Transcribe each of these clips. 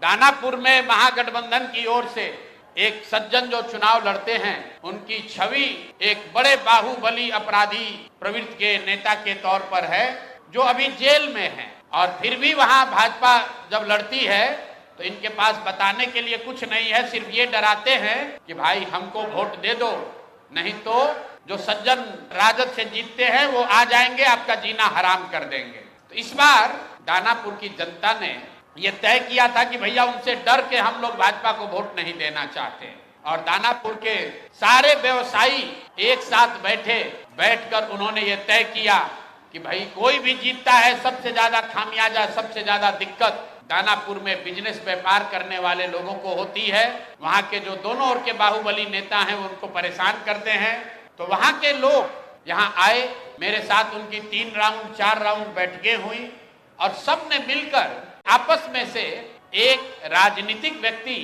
दानापुर में महागठबंधन की ओर से एक सज्जन जो चुनाव लड़ते हैं, उनकी छवि एक बड़े बाहुबली अपराधी प्रवृत्ति के नेता के तौर पर है, जो अभी जेल में है। और फिर भी वहां भाजपा जब लड़ती है तो इनके पास बताने के लिए कुछ नहीं है, सिर्फ ये डराते हैं कि भाई हमको वोट दे दो, नहीं तो जो सज्जन राजद से जीतते हैं वो आ जाएंगे, आपका जीना हराम कर देंगे। तो इस बार दानापुर की जनता ने ये तय किया था कि भैया उनसे डर के हम लोग भाजपा को वोट नहीं देना चाहते। और दानापुर के सारे व्यवसायी एक साथ बैठकर उन्होंने ये तय किया कि भाई कोई भी जीतता है, सबसे ज्यादा खामियाजा, सबसे ज्यादा दिक्कत दानापुर में बिजनेस व्यापार करने वाले लोगों को होती है। वहां के जो दोनों ओर के बाहुबली नेता हैं वो उनको परेशान करते हैं। तो वहां के लोग यहाँ आए, मेरे साथ उनकी 3 राउंड 4 राउंड बैठकें हुई और सब ने मिलकर आपस में से एक राजनीतिक व्यक्ति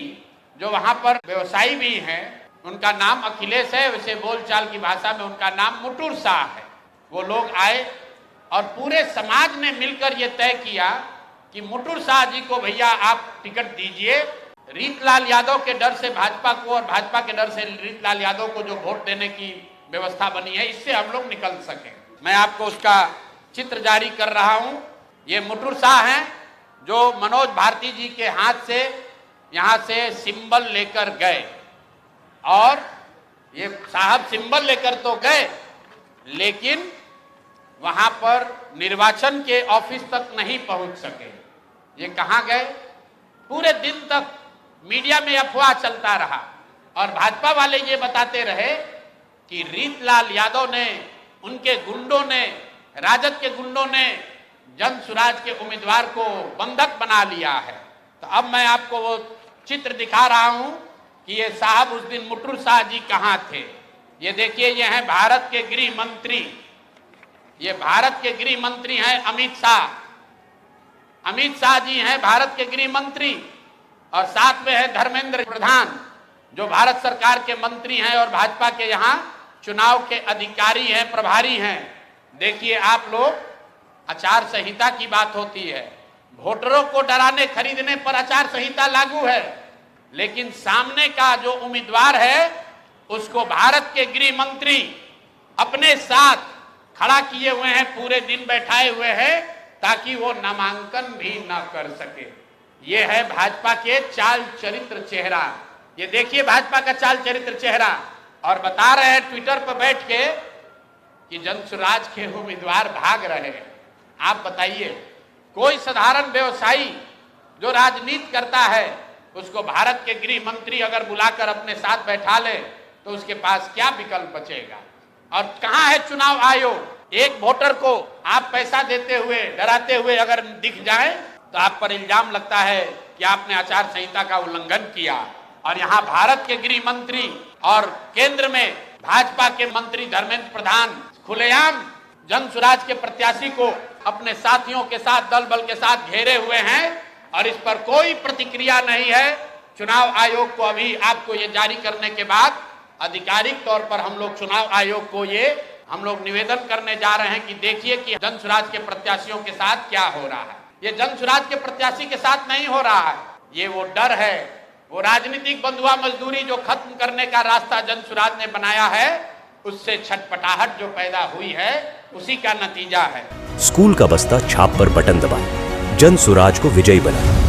जो वहां पर व्यवसायी भी हैं, उनका नाम अखिलेश है, वैसे बोलचाल की भाषा में उनका नाम मुटुर शाह है, वो लोग आए और पूरे समाज ने मिलकर ये तय किया कि मुटुर शाह जी को भैया आप टिकट दीजिए। रीतलाल यादव के डर से भाजपा को और भाजपा के डर से रीतलाल यादव को जो वोट देने की व्यवस्था बनी है, इससे हम लोग निकल सके। मैं आपको उसका चित्र जारी कर रहा हूं। ये मुटुर शाह हैं जो मनोज भारती जी के हाथ से यहां से सिंबल लेकर गए और ये साहब सिंबल लेकर तो गए, लेकिन वहां पर निर्वाचन के ऑफिस तक नहीं पहुंच सके। ये कहां गए? पूरे दिन तक मीडिया में अफवाह चलता रहा और भाजपा वाले ये बताते रहे कि रीतलाल यादव ने, उनके गुंडों ने, राजद के गुंडों ने जन सुराज के उम्मीदवार को बंधक बना लिया है। तो अब मैं आपको वो चित्र दिखा रहा हूं कि ये साहब उस दिन मुटुर शाह जी कहां थे। ये देखिए, ये हैं भारत के गृह मंत्री, ये भारत के गृह मंत्री हैं अमित शाह। अमित शाह जी हैं भारत के गृह मंत्री और साथ में है धर्मेंद्र प्रधान जो भारत सरकार के मंत्री हैं और भाजपा के यहाँ चुनाव के अधिकारी हैं, प्रभारी हैं। देखिए आप लोग, आचार संहिता की बात होती है, वोटरों को डराने खरीदने पर आचार संहिता लागू है, लेकिन सामने का जो उम्मीदवार है उसको भारत के गृह मंत्री अपने साथ खड़ा किए हुए हैं, पूरे दिन बैठाए हुए हैं ताकि वो नामांकन भी ना कर सके। ये है भाजपा के चाल चरित्र चेहरा। ये देखिए भाजपा का चाल चरित्र चेहरा। और बता रहे हैं ट्विटर पर बैठ के कि जनसुराज के उम्मीदवार भाग रहे हैं। आप बताइए, कोई साधारण व्यवसायी जो राजनीति करता है उसको भारत के गृह मंत्री अगर बुलाकर अपने साथ बैठा ले तो उसके पास क्या विकल्प बचेगा? और कहां है चुनाव आयोग? एक वोटर को आप पैसा देते हुए, डराते हुए अगर दिख जाए तो आप पर इल्जाम लगता है कि आपने आचार संहिता का उल्लंघन किया। और यहाँ भारत के गृह मंत्री और केंद्र में भाजपा के मंत्री धर्मेंद्र प्रधान खुलेआम जनसुराज के प्रत्याशी को अपने साथियों के साथ, दल बल के साथ घेरे हुए हैं और इस पर कोई प्रतिक्रिया नहीं है। चुनाव आयोग को अभी आपको ये जारी करने के बाद आधिकारिक तौर पर हम लोग चुनाव आयोग को हम लोग निवेदन करने जा रहे हैं कि देखिए कि जनसुराज के प्रत्याशियों के साथ क्या हो रहा है। ये जनसुराज के प्रत्याशी के साथ नहीं हो रहा है, ये वो डर है, वो राजनीतिक बंधुआ मजदूरी जो खत्म करने का रास्ता जनसुराज ने बनाया है, उससे छटपटाहट जो पैदा हुई है, उसी का नतीजा है। स्कूल का बस्ता छाप पर बटन दबाएं, जनसुराज को विजयी बनाएं।